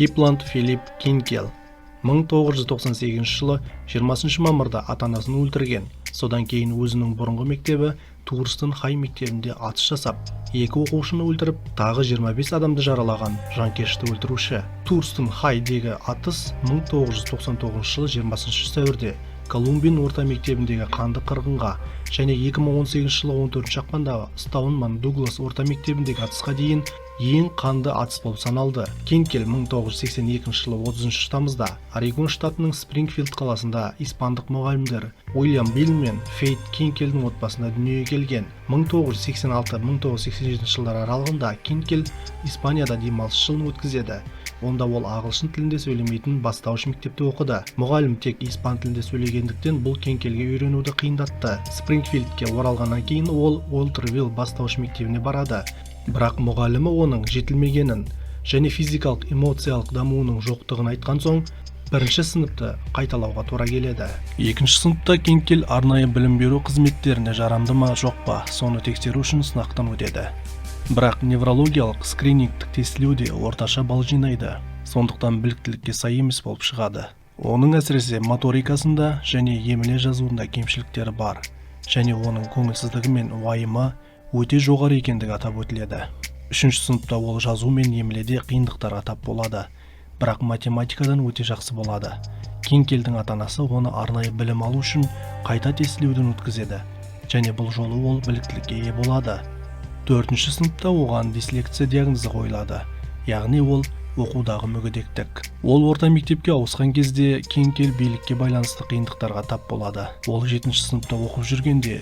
Кипланд Филипп Кинкел 1998 жылы 20 мамырда ата-анасын өлтірген. Содан кейін өзінің бұрынғы мектебі Турстон Хай мектебінде атыс жасап, 2 оқушыны өлтіріп, тағы 25 адамды жаралаған жанкешті өлтіруші. Турстон Хайдегі атыс 1999 жылы 20 сәуірде Колумбин орта мектебіндегі қанды қырғынға және 2018 жылы 14 ақпандағы Стаунман Дуглас орта мектебіндегі атысқа дейін ең қанды атыс болып саналды. Кинкел 1982 жылы 30 тамызда Орегон штатының Спрингфилд қаласында испандық мұғалімдер Уильям Билл мен Фейт Кинкелдің отбасында дүниеге келген. 1986-1987 жылдар аралығында Кинкел Испанияда демалыс жылын өткізеді. Онда ол ағылшын тілінде сөйлемейтін бастауыш мектепте оқыды. Мұғалім тек испан тілінде сөйлегендіктен бұл Кинкелге үйренуді қиындатты. Спрингфилдке оралғаннан кейін ол Уолтервилл бастауыш мектебіне барады. Бірақ мұғалімі оның жетілмегенін және физикалық эмоциялық дамуының жоқтығын айтқан соң, бірінші сыныпты қайталауға тура келеді. Екінші сыныпта Кинкел арнайы білім беру қызметтеріне жарамды ма жоқ па, соны тексеру үшін сынақтан өтеді. Бірақ неврологиялық скринингтік тестілеуде орташа балл жинайды, сондықтан біліктілікке сай емес болып шығады. Оның әсіресе моторикасында және емле жазуында кемшіліктері бар, және оның көңілсіздігі мен уайымы өте жоғары екендігі атап өтіледі. Үшінші сыныпта ол жазу мен емледе қиындықтарға тап болады, бірақ математикадан өте жақсы болады. Кинкелдің ата-анасы оны арнайы білім алу үшін қайта тестілеуден өткізеді, және бұл жолы ол біліктілікке ие болады. Төртінші сыныпта оған дислексия диагнозы қойылады, яғни ол оқудағы мүгедектік. Ол орта мектепке ауысқан кезде Кинкел билікке байланысты қиындықтарға тап болады. Ол 7-ші сыныпта оқып жүргенде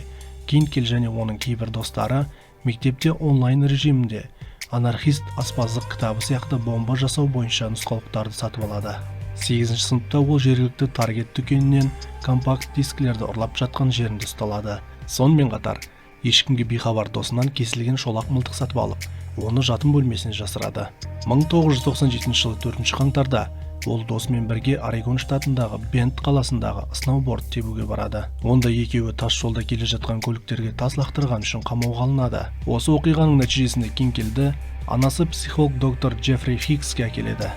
Кинкел және оның кейбір достары мектепте онлайн режимінде анархист аспаздық кітабы сияқты бомба жасау бойынша нұсқаулықтарды сатып алады. 8-ші сыныпта ол жергілікті Таргет дүкенінен компакт дискілерді ұрлап жатқан жерінде ұсталады. Сонымен қатар ешкімге бейхабар досынан кесілген шолақ мылтық сатып алып, оны жатын бөлмесіне жасырады. 1997 жылы 4 қаңтарда ол досымен бірге Орегон штатындағы Бенд қаласындағы сноуборд тебуге барады. Онда екеуі тас жолда келе жатқан көліктерге тас лақтырған үшін қамауға алынады. Осы оқиғаның нәтижесінде Кинкелді анасы психолог доктор Джеффри Хикске әкеледі.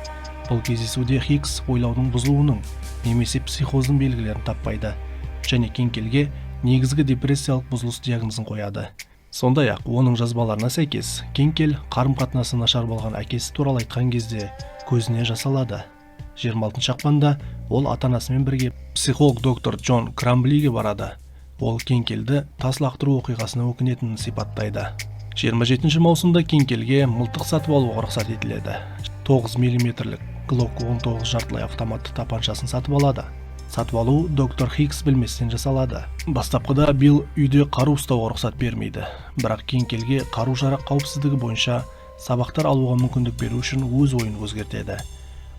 Бұл кездесуде Хикс ойлаудың бұзылуының немесе психоздың белгілерін таппайды, және Кинкелге негізгі депрессиялық бұзылыс диагнозын қояды. Сондай-ақ оның жазбаларына сәйкес, Кинкел қарым-қатынасы нашар болған әкесі туралы айтқан кезде көзіне жас алады. 26 ақпанда ол ата-анасымен бірге психолог доктор Джон Крамблиге барады. Ол Кинкелді тас лақтыру оқиғасына өкінетінін сипаттайды. 27 маусымда Кинкелге мылтық сатып алуға рұқсат етіледі. 9 мм Glock 19 жартылай автоматты тапаншасын сатып алады. Сатып алу доктор Хикс білместен жасалады. Бастапқыда Билл үйде қару ұстауға рұқсат бермейді, бірақ Кинкелге қару-жарақ қауіпсіздігі бойынша сабақтар алуға мүмкіндік беру үшін өз ойын өзгертеді.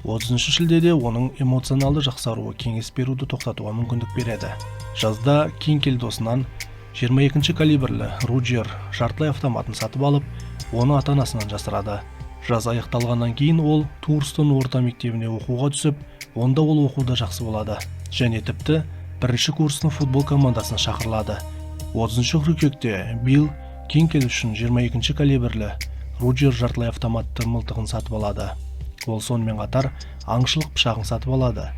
30 шілдеде оның эмоционалды жақсаруы кеңес беруді тоқтатуға мүмкіндік береді. Жазда Кинкел досынан 22 калибрлі Руджер жартылай автоматын сатып алып, оны ата-анасынан жасырады. Жаз аяқталғаннан кейін ол Турстон орта мектебіне оқуға түсіп, онда ол оқуда жақсы болады, және тіпті бірінші курстың футбол командасына шақырылады. 30 қыркүйекте Билл Кинкел үшін 22 калибрлі Руджер жартылай автоматты мылтығын сатып алады. Ол сонымен қатар аңшылық пышағын сатып алады.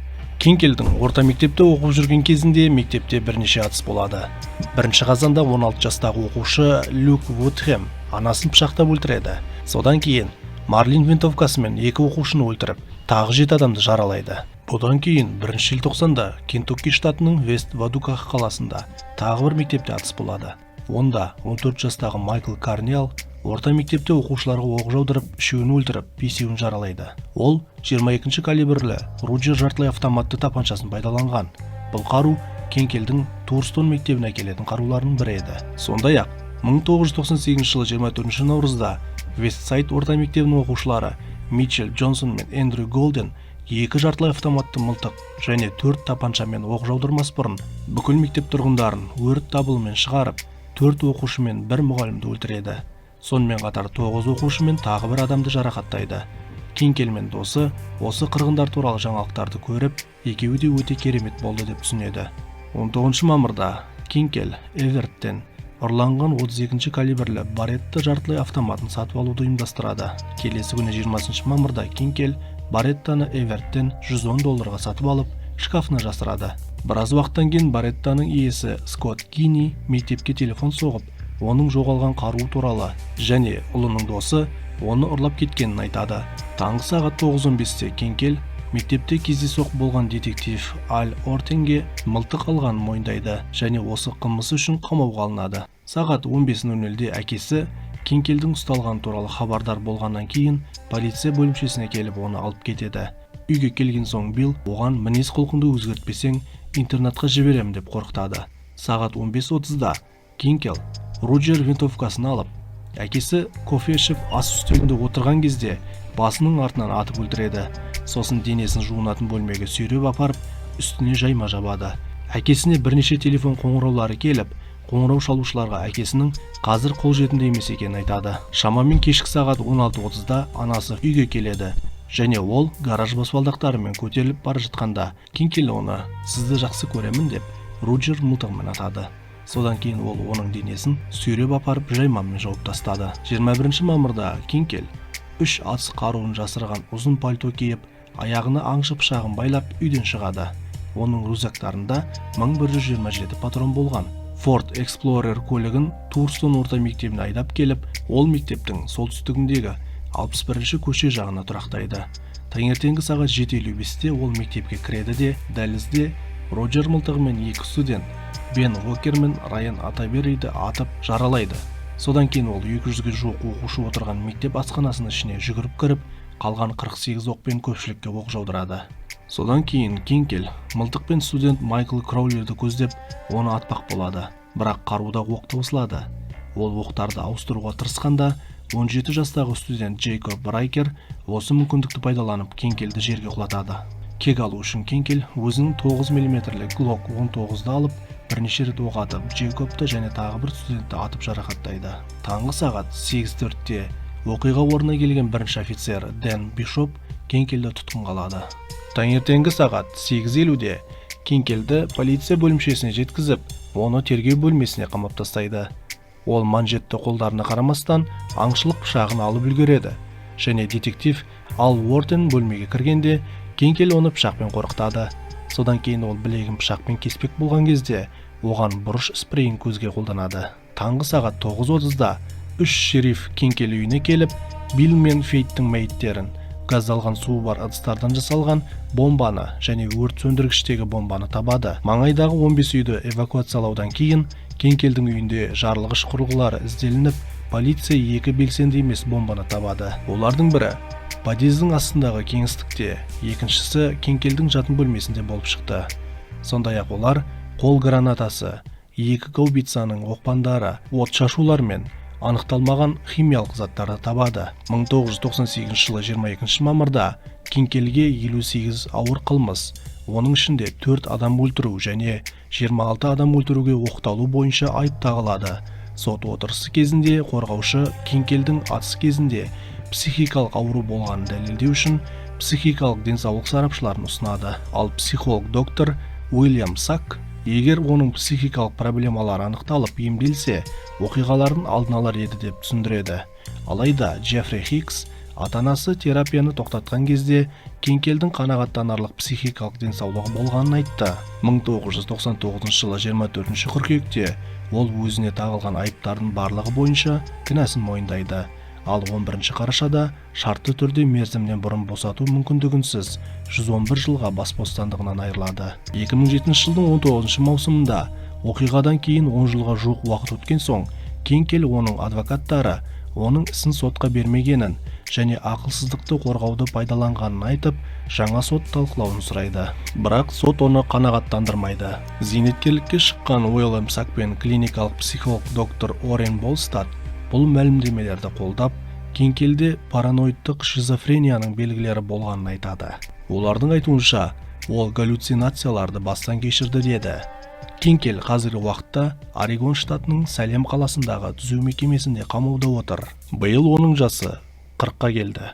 Кинкелдің орта мектепте оқып жүрген кезінде мектепте бірнеше атыс болады. Бірінші қазанда 16 жастағы оқушы Люк Вудхэм анасын пышақтап өлтіреді. Содан кейін Марлин винтовкасымен 2 оқушыны өлтіріп, тағы 7 адамды жаралайды. Бұдан кейін 1 желтоқсанда Кентукки штатының Вест Вадуках қаласында тағы бір мектепте атыс болады. Онда 14 жастағы Майкл Карнел орта мектепте оқушыларға оқ жаудырып, 3-ін өлтіріп, 5-ін жаралайды. Ол 22 калибрлі Руджер жартылай автоматты тапаншасын пайдаланған. Бұл қару Кинкелдің Турстон мектебіне әкелетін қаруларының бірі еді. Сондай-ақ 1998 жылы 24 наурызда Вестсайд орта мектебінің оқушылары Митчелл Джонсон мен Эндрю Голден 2 жартылай автоматты мылтық және 4 тапаншамен оқ жаудырмас бұрын бүкіл мектеп тұрғындарын өрт дабылымен шығарып, 4 оқушы мен 1 мұғалімді өлтіреді. Сонымен қатар 9 оқушы мен тағы бір адамды жарақаттайды. Кинкел мен досы осы қырғындар туралы жаңалықтарды көріп, екеуі де өте керемет болды деп түсінеді. 19 мамырда Кинкел Эверттен ұрланған 32 калибрлі Баретта жартылай автоматын сатып алуды ұйымдастырады. Келесі күні 20 мамырда Кинкел Бареттаны Эверттен $110 сатып алып, шкафына жасырады. Біраз уақыттан кейін Бареттаның иесі Скотт Кинни мектепке телефон соғып, оның жоғалған қаруы туралы және ұлының досы оны ұрлап кеткенін айтады. Таңғы сағат 9:15-те Кинкель мектепте кездейсоқ болған детектив Аль Ортенге мылтық алғанын мойындайды және осы қылмысы үшін қамауға алынады. Сағат 15:00-де әкесі Кинкельдің ұсталғаны туралы хабардар болғаннан кейін полиция бөлімшесіне келіп оны алып кетеді. Үйге келген соң Билл оған мінез құлқыңды өзгертпесең интернатқа жіберем деп қорқытады. Сағат 15:30-да Кинкель Роджер винтовкасын алып, әкесі кофе ішіп ас үстелінде отырған кезде басының артынан атып өлтіреді. Сосын денесін жуынатын бөлмеге сүйреп апарып, үстіне жайма жабады. Әкесіне бірнеше телефон қоңыраулары келіп, қоңырау шалушыларға әкесінің қазір қолжетімді емес екенін айтады. Шамамен кешкі сағат 16:30-да анасы үйге келеді және ол гараж баспалдақтарымен көтеріліп бара жатқанда Кинкель оны "Сізді жақсы көремін" деп Роджер мылтығымен атады. Содан кейін ол оның денесін сүйреп апарып жаймамен жауып тастады. 21 мамырда Кинкель 3 атыс қаруын жасырған ұзын пальто киіп, аяғына аңшы пышағын байлап үйден шығады. Оның рюкзактарында 1127 патрон болған. Ford Explorer көлігін Турстон орта мектебіне айдап келіп, ол мектептің солтүстігіндегі 61-ші көше жағына тұрақтайды. Таңертеңгі сағат 7:55-те ол мектепке кіреді де, дәлізде Роджер мылтығымен 2 студент Бен Уокер мен Райан Атабериді атып жаралайды. Содан кейін ол 200-ге жуық оқушы отырған мектеп асханасының ішіне жүгіріп кіріп, қалған 48 оқпен көпшілікке оқ жаудырады. Содан кейін Кинкель мылтықпен студент Майкл Кроулерді көздеп, оны атпақ болады. Бірақ қаруда оқ табылады. Ол оқтарды ауыстыруға тырысқанда, 17 жастағы студент Джейкоб Брайкер осы мүмкіндікті пайдаланып Кинкельді жерге құлатады. Кек алу үшін Кинкель өзінің 9 мм-лік Glock 19-ды алып, бірнеше рет оқ атып, Джейкобты және тағы бір студентті атып жарақаттайды. Таңғы сағат 8:04-те оқиға орнына келген бірінші офицер Дэн Бишоп Кинкельді тұтқынға алады. Таңертеңгі сағат 8:50-де Кинкельді полиция бөлімшесіне жеткізіп, оны тергеу бөлмесіне қамап тастайды. Ол манжетті қолдарына қарамастан аңшылық пышағын алып үлгереді және детектив Ал Уортен бөлмеге кіргенде Кинкель оны пышақпен қорқытады. Содан кейін ол білегін пышақпен кеспек болған кезде оған бұрыш спрейін көзге қолданады. Таңғы сағат 9:30-да 3 шериф Кинкель үйіне келіп, Билл мен Фейттің мәйіттерін, газдалған суы бар ыдыстардан жасалған бомбаны және өрт сөндіргіштегі бомбаны табады. Маңайдағы 15 үйді эвакуациялаудан кейін Кинкельдің үйінде жарылғыш құрылғылары ізделініп, полиция 2 белсенді емес бомбаны табады. Олардың бірі подъездің астындағы кеңістікте, екіншісі Кинкельдің жатын бөлмесінде болып шықты. Сондай-ақ олар қол гранатасы, 2 гаубицаның оқпандары, отшашулар мен анықталмаған химиялық заттарды табады. 1998 жылы 22 мамырда Кинкельге 58 ауыр қылмыс, оның ішінде 4 адам өлтіру және 26 адам өлтіруге оқталу бойынша айып тағылады. Сот отырысы кезінде қорғаушы Кинкельдің атыс кезінде психикалық ауру болғанын дәлелдеу үшін психикалық денсаулық сарапшыларын ұсынады. Ал психолог доктор Уильям Сак, егер оның психикалық проблемалары анықталып емделсе, оқиғалардың алдын алар еді деп түсіндіреді. Алайда Джеффри Хикс, ата-анасы терапияны тоқтатқан кезде Кинкельдің қанағаттанарлық психикалық денсаулығы болғанын айтты. 1999 жылы 24 қыркүйекте ол өзіне тағылған айыптардың барлығы бойынша кінәсін мойындайды. Ал 11 қарашада шартты түрде мерзімнен бұрын босату мүмкіндігінсіз 111 жылға бас бостандығынан айырылады. 2007 жылдың 19 маусымында оқиғадан кейін 10 жылға жуық уақыт өткен соң Кинкель оның адвокаттары оның ісін сотқа бермегенін және ақылсыздықты қорғауды пайдаланғанын айтып, жаңа сот талқылауын сұрайды. Бірақ сот оны қанағаттандырмайды. Зейнеткерлікке шыққан Уильям Сак пен клиникалық психолог доктор Орен Болстад бұл мәлімдемелерді қолдап, Кинкельде параноидтық шизофренияның белгілері болғанын айтады. Олардың айтуынша, ол галлюцинацияларды бастан кешірді деді. Кинкель қазіргі уақытта Орегон штатының Салем қаласындағы түзеу мекемесінде қамауда отыр. Биыл оның жасы 40-қа келді.